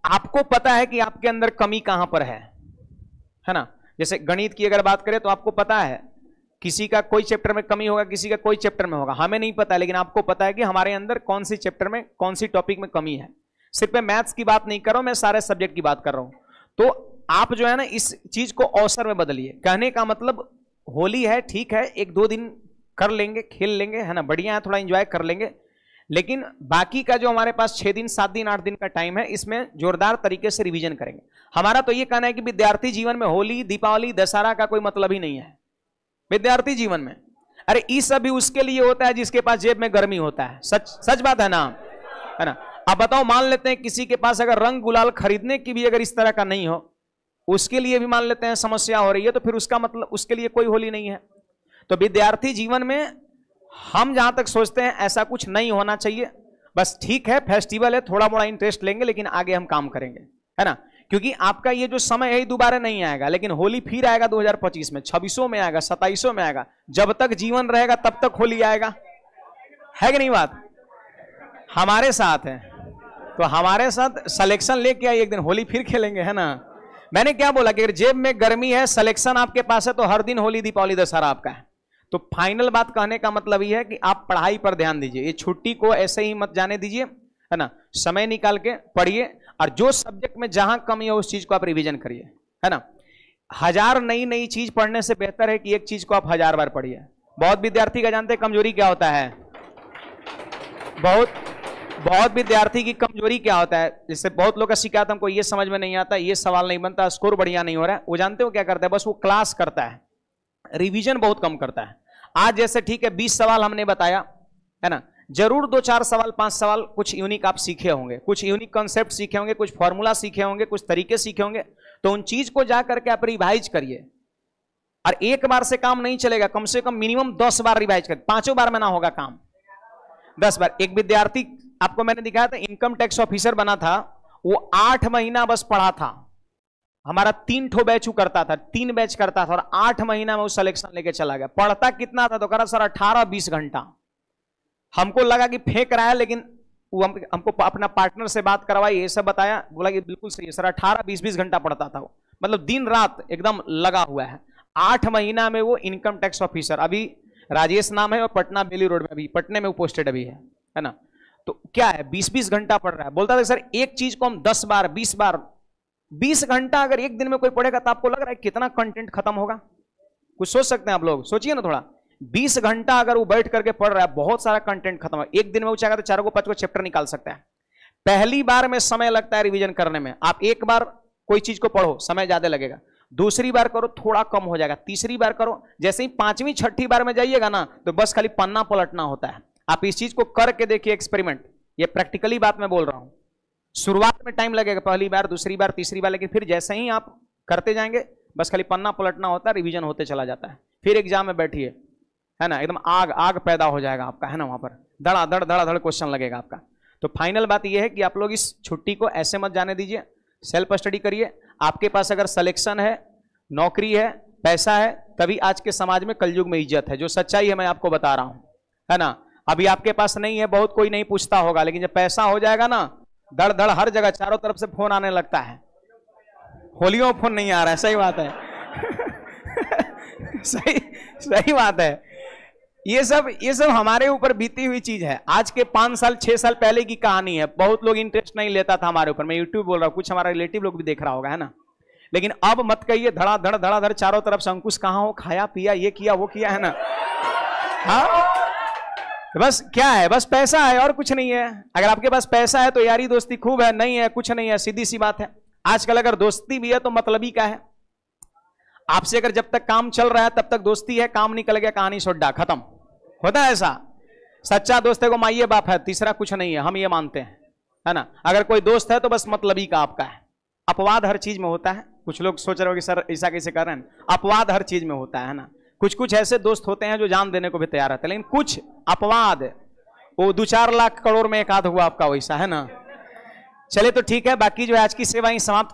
आपको पता है कि आपके अंदर कमी कहां पर है ना। जैसे गणित की अगर बात करें तो आपको पता है किसी का कोई चैप्टर में कमी होगा, किसी का कोई चैप्टर में होगा, हमें नहीं पता, लेकिन आपको पता है कि हमारे अंदर कौन सी चैप्टर में कौन सी टॉपिक में कमी है। सिर्फ मैं मैथ्स की बात नहीं कर रहा हूं, मैं सारे सब्जेक्ट की बात कर रहा हूं। तो आप जो है ना इस चीज को अवसर में बदलिए। कहने का मतलब होली है, ठीक है, 1-2 दिन कर लेंगे, खेल लेंगे, है ना, बढ़िया है, थोड़ा एंजॉय कर लेंगे, लेकिन बाकी का जो हमारे पास 6 दिन 7 दिन 8 दिन का टाइम है, इसमें जोरदार तरीके से रिवीजन करेंगे। हमारा तो ये कहना है कि विद्यार्थी जीवन में होली, दीपावली, दशहरा का कोई मतलब ही नहीं है। विद्यार्थी जीवन में अरे ये सब भी उसके लिए होता है जिसके पास जेब में गर्मी होता है। सच बात है ना, है ना। अब बताओ, मान लेते हैं किसी के पास अगर रंग गुलाल खरीदने की भी अगर इस तरह का नहीं हो, उसके लिए भी मान लेते हैं समस्या हो रही है, तो फिर उसका मतलब उसके लिए कोई होली नहीं है। तो विद्यार्थी जीवन में हम जहां तक सोचते हैं ऐसा कुछ नहीं होना चाहिए। बस ठीक है, फेस्टिवल है, थोड़ा मोड़ा इंटरेस्ट लेंगे, लेकिन आगे हम काम करेंगे, है ना। क्योंकि आपका ये जो समय है दोबारा नहीं आएगा, लेकिन होली फिर आएगा 2025 में, 2600 में आएगा, 2700 में आएगा। जब तक जीवन रहेगा तब तक होली आएगा, है कि नहीं बात। हमारे साथ है तो हमारे साथ सिलेक्शन लेके आइए, एक दिन होली फिर खेलेंगे, है ना। मैंने क्या बोला कि अगर जेब में गर्मी है, सिलेक्शन आपके पास है, तो हर दिन होली, दीपावली, दशहरा आपका है। तो फाइनल बात कहने का मतलब यह है कि आप पढ़ाई पर ध्यान दीजिए, ये छुट्टी को ऐसे ही मत जाने दीजिए, है ना। समय निकाल के पढ़िए, और जो सब्जेक्ट में जहां कमी है उस चीज को आप रिवीजन करिए, है ना। 1000 नई चीज पढ़ने से बेहतर है कि एक चीज को आप 1000 बार पढ़िए। बहुत विद्यार्थी का जानते हैं कमजोरी क्या होता है, बहुत विद्यार्थी की कमजोरी क्या होता है। जिससे बहुत लोग का शिकायत, हमको ये समझ में नहीं आता, ये सवाल नहीं बनता, स्कोर बढ़िया नहीं हो रहा है। वो जानते हो क्या करता है, बस वो क्लास करता है, रिवीजन बहुत कम करता है। आज जैसे ठीक है 20 सवाल हमने बताया, है ना, जरूर 2-4 सवाल 5 सवाल कुछ यूनिक आप सीखे होंगे, कुछ यूनिक कॉन्सेप्ट सीखे होंगे, कुछ फॉर्मूला सीखे होंगे, कुछ तरीके सीखे होंगे। तो उन चीज को जाकर के आप रिवाइज करिए। और एक बार से काम नहीं चलेगा, कम से कम मिनिमम 10 बार रिवाइज करिए। 5 बार में ना होगा काम, 10 बार। एक विद्यार्थी आपको मैंने दिखाया था, इनकम टैक्स ऑफिसर बना था, वो 8 महीना बस पढ़ा था। हमारा 3 ठो बैच करता था, 3 बैच करता था, और 8 महीना में वो सिलेक्शन लेके चला गया। पढ़ता कितना था तो कह रहा सर 18-20 घंटा। हमको लगा कि फेंक रहा है, लेकिन वो हमको अपना पार्टनर से बात करवाई, ये सब बताया, बोला कि बिल्कुल सही है सर, 18-20 घंटा पढ़ता था वो, मतलब दिन रात एकदम लगा हुआ है। 8 महीना में वो इनकम टैक्स ऑफिसर, अभी राजेश नाम है, और पटना बेली रोड में, अभी पटने में वो पोस्टेड अभी है ना। तो क्या है, 20-20 घंटा पढ़ रहा है। बोलता था सर एक चीज को हम 10 बार 20 बार 20 घंटा अगर एक दिन में कोई पढ़ेगा तो आपको लग रहा है कितना कंटेंट खत्म होगा। कुछ सोच सकते हैं आप लोग, सोचिए ना थोड़ा। 20 घंटा अगर वो बैठ करके पढ़ रहा है, बहुत सारा कंटेंट खत्म है। एक दिन में वो चाहेगा तो 4 को 5 को चैप्टर निकाल सकता है। पहली बार में समय लगता है रिवीजन करने में। आप एक बार कोई चीज को पढ़ो, समय ज्यादा लगेगा, दूसरी बार करो थोड़ा कम हो जाएगा, तीसरी बार करो, जैसे ही 5वीं 6ठी बार में जाइएगा ना तो बस खाली पन्ना पलटना होता है। आप इस चीज को करके देखिए, एक्सपेरिमेंट, ये प्रैक्टिकली बात मैं बोल रहा हूं। शुरुआत में टाइम लगेगा, पहली बार, दूसरी बार, तीसरी बार, लेकिन फिर जैसे ही आप करते जाएंगे बस खाली पन्ना पलटना होता है, रिवीजन होते चला जाता है। फिर एग्जाम में बैठिए, है ना, एकदम आग पैदा हो जाएगा आपका, है ना, वहां पर धड़ाधड़ क्वेश्चन लगेगा आपका। तो फाइनल बात यह है कि आप लोग इस छुट्टी को ऐसे मत जाने दीजिए, सेल्फ स्टडी करिए। आपके पास अगर सिलेक्शन है, नौकरी है, पैसा है, तभी आज के समाज में कलयुग में इज्जत है। जो सच्चाई है मैं आपको बता रहा हूं, है ना। अभी आपके पास नहीं है, बहुत कोई नहीं पूछता होगा, लेकिन जब पैसा हो जाएगा ना, धड़ हर जगह चारों तरफ से फोन आने लगता है। होलियों फोन नहीं आ रहा है, सही बात है सही बात है। ये सब हमारे ऊपर बीती हुई चीज है। आज के 5 साल 6 साल पहले की कहानी है। बहुत लोग इंटरेस्ट नहीं लेता था हमारे ऊपर। मैं यूट्यूब बोल रहा हूं, कुछ हमारा रिलेटिव लोग भी देख रहा होगा, है ना। लेकिन अब मत कहिए, धड़ाधड़ चारों तरफ से अंकुश कहां हो, खाया पिया, ये किया वो किया, है ना। हाँ, बस क्या है, बस पैसा है और कुछ नहीं है। अगर आपके पास पैसा है तो यारी दोस्ती खूब है, नहीं है कुछ नहीं है, सीधी सी बात है। आजकल अगर दोस्ती भी है तो मतलबी का है। आपसे अगर जब तक काम चल रहा है तब तक दोस्ती है, काम निकल गया कहानी सोड्डा, खत्म। होता है ऐसा। सच्चा दोस्त है को माइये बाप है, तीसरा कुछ नहीं है, हम ये मानते हैं, है ना। अगर कोई दोस्त है तो बस मतलबी का आपका है। अपवाद हर चीज में होता है। कुछ लोग सोच रहे हो कि सर ऐसा कैसे कर रहे हैं, अपवाद हर चीज में होता है ना। कुछ ऐसे दोस्त होते हैं जो जान देने को भी तैयार रहते हैं, लेकिन कुछ अपवाद, वो 2-4 लाख करोड़ में एक आध हुआ आपका, वैसा, है ना। चले तो ठीक है, बाकी जो आज की सेवा ही समाप्त